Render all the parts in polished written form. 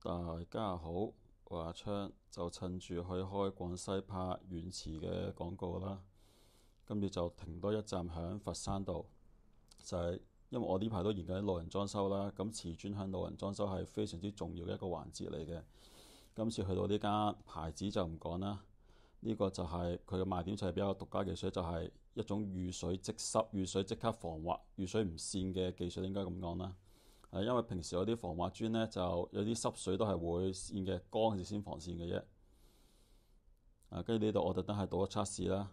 大家好，我係阿昌，就趁住去開廣西拍遠池嘅廣告啦，跟住就停多一站響佛山度，就係因為我呢排都研究緊路人裝修啦，咁瓷磚響路人裝修係非常之重要嘅一個環節嚟嘅。今次去到呢間牌子就唔講啦，呢個就係佢嘅賣點，就係比較獨家技術，就係一種遇水即濕、遇水即刻防滑、遇水唔跣嘅技術，應該咁講啦。因為平時有啲防滑磚呢，就有啲濕水都係會跣嘅，乾嗰時先防跣嘅啫。跟住呢度我特登係倒咗測試啦，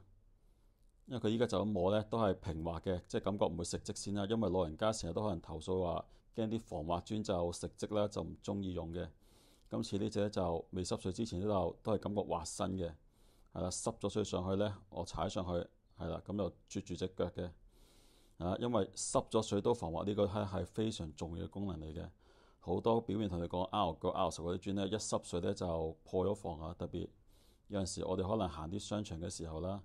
因為佢依家就咁摸呢，都係平滑嘅，即係感覺唔會食積先啦。因為老人家成日都可能投訴話驚啲防滑磚就食積啦，就唔中意用嘅。今次呢隻咧就未濕水之前都係感覺滑身嘅，係啦，濕咗水上去呢，我踩上去係啦，咁就啜住隻腳嘅。因為濕咗水都防滑呢個係非常重要嘅功能嚟嘅。好多表面同你講 R9、R10嗰啲磚呢，一濕水呢就破咗防啊！特別有陣時我哋可能行啲商場嘅時候啦，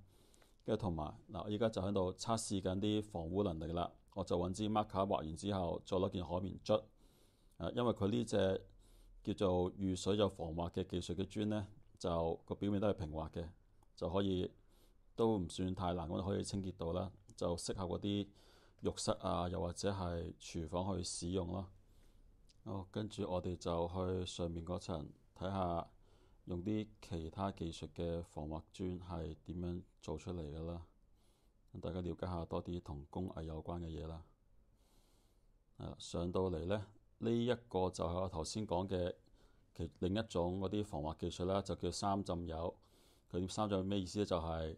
跟住同埋嗱，我依家就喺度測試緊啲防污能力啦。我就揾支 marker 畫完之後，再攞件海綿捽。因為佢呢隻叫做遇水有防滑嘅技術嘅磚呢，就個表面都係平滑嘅，就可以都唔算太難咁可以清潔到啦。就適合嗰啲浴室啊，又或者係廚房去使用咯。跟住我哋就去上面嗰層睇下，用啲其他技術嘅防滑磚係點樣做出嚟㗎啦。大家了解下多啲同工藝有關嘅嘢啦。上到嚟呢，呢一個就係我頭先講嘅另一種嗰啲防滑技術啦，就叫三浸油。佢三浸油咩意思呢？就係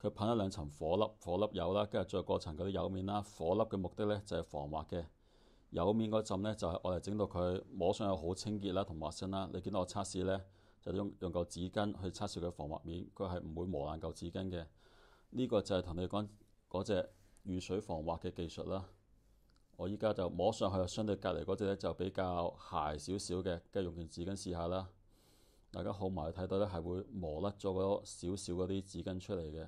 佢噴一兩層火粒油啦，跟住再過層嗰啲油面啦。火粒嘅目的呢，就係防滑嘅，油面嗰浸呢，就係我嚟整到佢摸上去好清潔啦同滑身啦。你見到我測試呢，就用嚿紙巾去測試佢防滑面，佢係唔會磨爛嚿紙巾嘅。呢個就係同你講嗰隻遇水防滑嘅技術啦。我依家就摸上去，相對隔離嗰隻呢，就比較鞋少少嘅，跟住用件紙巾試下啦。大家好埋睇到呢，係會磨甩咗嗰少少嗰啲紙巾出嚟嘅。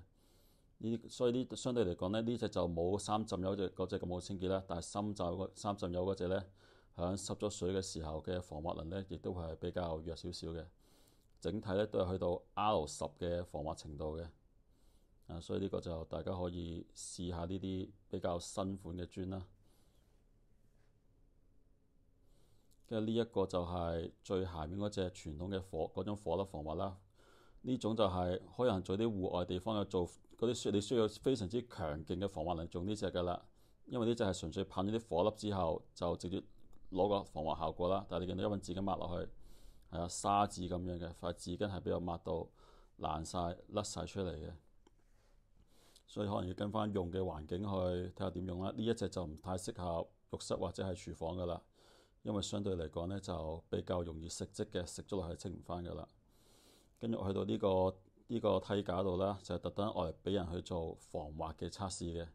所以呢相對嚟講呢，呢隻就冇三浸油嗰隻咁好清潔啦。但係三浸油嗰隻呢，響濕咗水嘅時候嘅防滑能力亦都係比較弱少少嘅。整體呢，都係去到 R10嘅防滑程度嘅。所以呢個就大家可以試下呢啲比較新款嘅磚啦。跟住呢一個就係最下面嗰隻傳統嘅嗰種火粒防滑啦。呢種就係可能做啲戶外地方有做嗰啲你需要非常之強勁嘅防滑能力用呢隻㗎啦。因為呢隻係純粹噴咗啲火粒之後就直接攞個防滑效果啦。但係你見到一揾紙巾抹落去係啊，沙紙咁樣嘅塊紙巾係比較抹到爛晒甩晒出嚟嘅，所以可能要跟翻用嘅環境去睇下點用啦。呢一隻就唔太適合浴室或者係廚房㗎啦。因為相對嚟講呢，就比較容易食積嘅，食咗落去清唔返㗎啦。跟住我去到呢個梯架度啦，就係特登我嚟俾人去做防滑嘅測試嘅。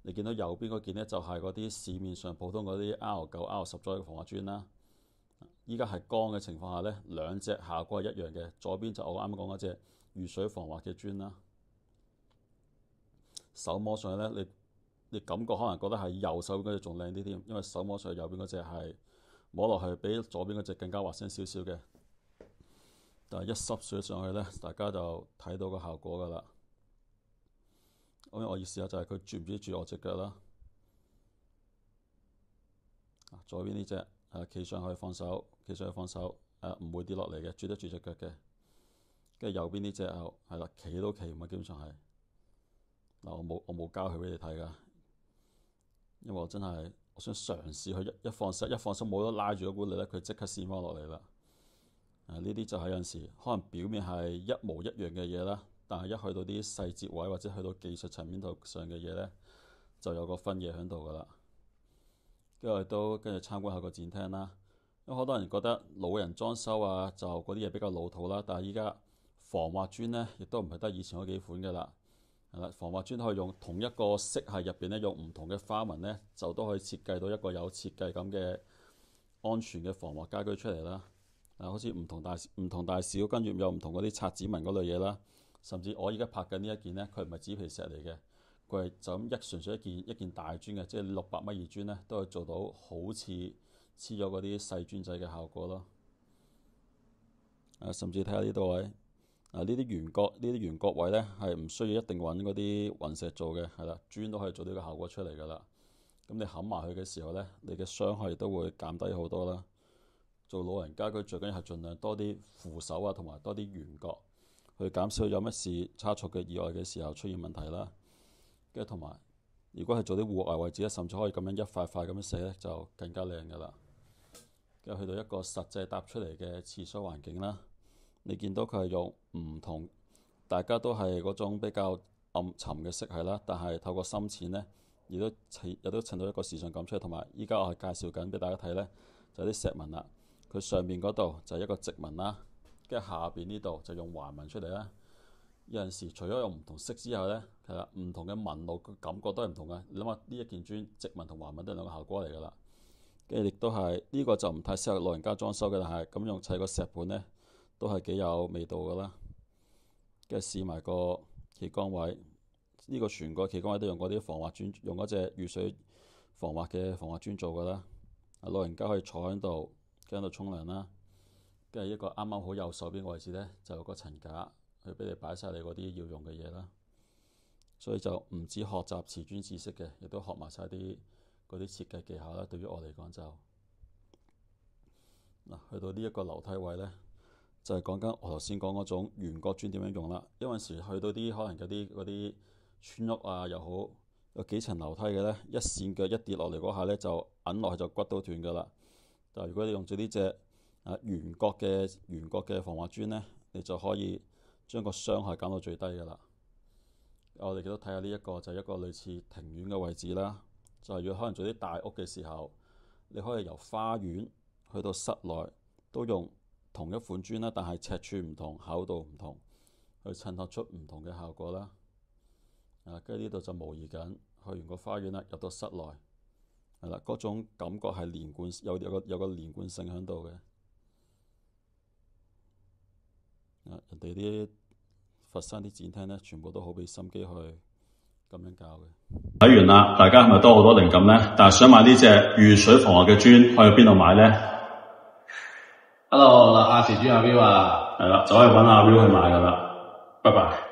你見到右邊嗰件呢，就係嗰啲市面上普通嗰啲 R9、R10左右嘅防滑磚啦。依家係乾嘅情況下呢，兩隻效果係一樣嘅。左邊就我啱啱講嗰隻遇水防滑嘅磚啦。手摸上去呢，你感覺可能覺得係右手邊嗰隻仲靚啲添，因為手摸上去右邊嗰隻係摸落去比左邊嗰隻更加滑身少少嘅，但係一濕水上去呢，大家就睇到個效果㗎啦。咁我意思下就係佢住唔住我隻腳啦。左邊呢隻企上去放手，企上去放手，唔會跌落嚟嘅，住得住隻腳嘅。跟住右邊呢隻係啦，企都企唔係，基本上係嗱，我冇交佢俾你睇㗎，因為我真係我想嘗試佢一放手冇得拉住嗰股力咧，佢即刻跣翻落嚟啦。呢啲就係有陣時可能表面係一模一樣嘅嘢啦，但係一去到啲細節位或者去到技術層面度上嘅嘢呢，就有個分野喺度㗎啦。跟住我哋都跟住參觀下個展廳啦。因為好多人覺得老人裝修啊，就嗰啲嘢比較老土啦，但係依家防滑磚呢，亦都唔係得以前嗰幾款㗎啦。防滑磚可以用同一個色系入邊呢，用唔同嘅花紋呢，就都可以設計到一個有設計感嘅安全嘅防滑家居出嚟啦。好似唔同大小，跟住有唔同嗰啲擦指紋嗰類嘢啦。甚至我而家拍緊呢一件呢，佢唔係紙皮石嚟嘅，佢係就咁純粹一件大磚嘅，即係600米二磚呢，都可以做到好似黐咗嗰啲細磚仔嘅效果咯。甚至睇下呢度位，呢啲圓角位呢，係唔需要一定揾嗰啲雲石做嘅，係啦，磚都可以做呢個效果出嚟㗎啦。咁你冚埋去嘅時候呢，你嘅傷害都會減低好多啦。做老人家佢最緊要係盡量多啲扶手啊，同埋多啲圓角，去減少有乜事差錯嘅意外嘅時候出現問題啦。跟住同埋，如果係做啲戶外位置咧，甚至可以咁樣一塊塊咁樣寫咧，就更加靚㗎啦。跟住去到一個實際搭出嚟嘅廁所環境啦，你見到佢係用唔同，大家都係嗰種比較暗沉嘅色系啦，但係透過深淺呢，亦都襯到一個時尚感出嚟。同埋依家我係介紹緊俾大家睇呢，就係啲石紋啦。佢上面嗰度就係一個直紋啦，跟住下邊呢度就用橫紋出嚟啦。有陣時除咗用唔同色之後呢，其實唔同嘅紋路嘅感覺都係唔同嘅。你諗下呢一件磚直紋同橫紋都係兩個效果嚟㗎啦。跟住亦都係呢個就唔太適合老人家裝修嘅，但係咁用砌個石盤呢，都係幾有味道㗎啦。跟住試埋個企缸位，呢個全個企缸位都用嗰啲防滑磚，用嗰隻雨水防滑嘅防滑磚做㗎啦。老人家可以坐喺度，跟住喺度沖涼啦。跟住一個啱啱好右手邊嘅位置呢，就有個層架去俾你擺晒你嗰啲要用嘅嘢啦。所以就唔止學習瓷磚知識嘅，亦都學埋晒啲嗰啲設計技巧啦。對於我嚟講就去到呢一個樓梯位呢，就係講緊我頭先講嗰種圓角磚點樣用啦。因為有時去到啲可能有啲嗰啲村屋啊又好，有幾層樓梯嘅呢，一跣腳一跌落嚟嗰下呢，就揞落去就骨都斷㗎啦。但如果你用咗呢隻圓角嘅防滑磚呢，你就可以將個傷害減到最低㗎啦。我哋亦都睇下呢一個就係一個類似庭院嘅位置啦。就係如果可能做啲大屋嘅時候，你可以由花園去到室內都用同一款磚啦，但係尺寸唔同、厚度唔同，去襯托出唔同嘅效果啦。跟住呢度就模擬緊去完個花園啦，入到室內係啦，嗰種感覺係連貫，有個連貫性喺度嘅。人哋啲佛山啲展廳呢，全部都好俾心機去咁樣教嘅。睇完啦，大家係咪多好多靈感呢？但係想買呢隻遇水防滑嘅磚，可以去邊度買呢？ Hello， 阿瓷磚阿 Will 啊，係啦，就可以揾阿 Will 去買噶啦。拜拜。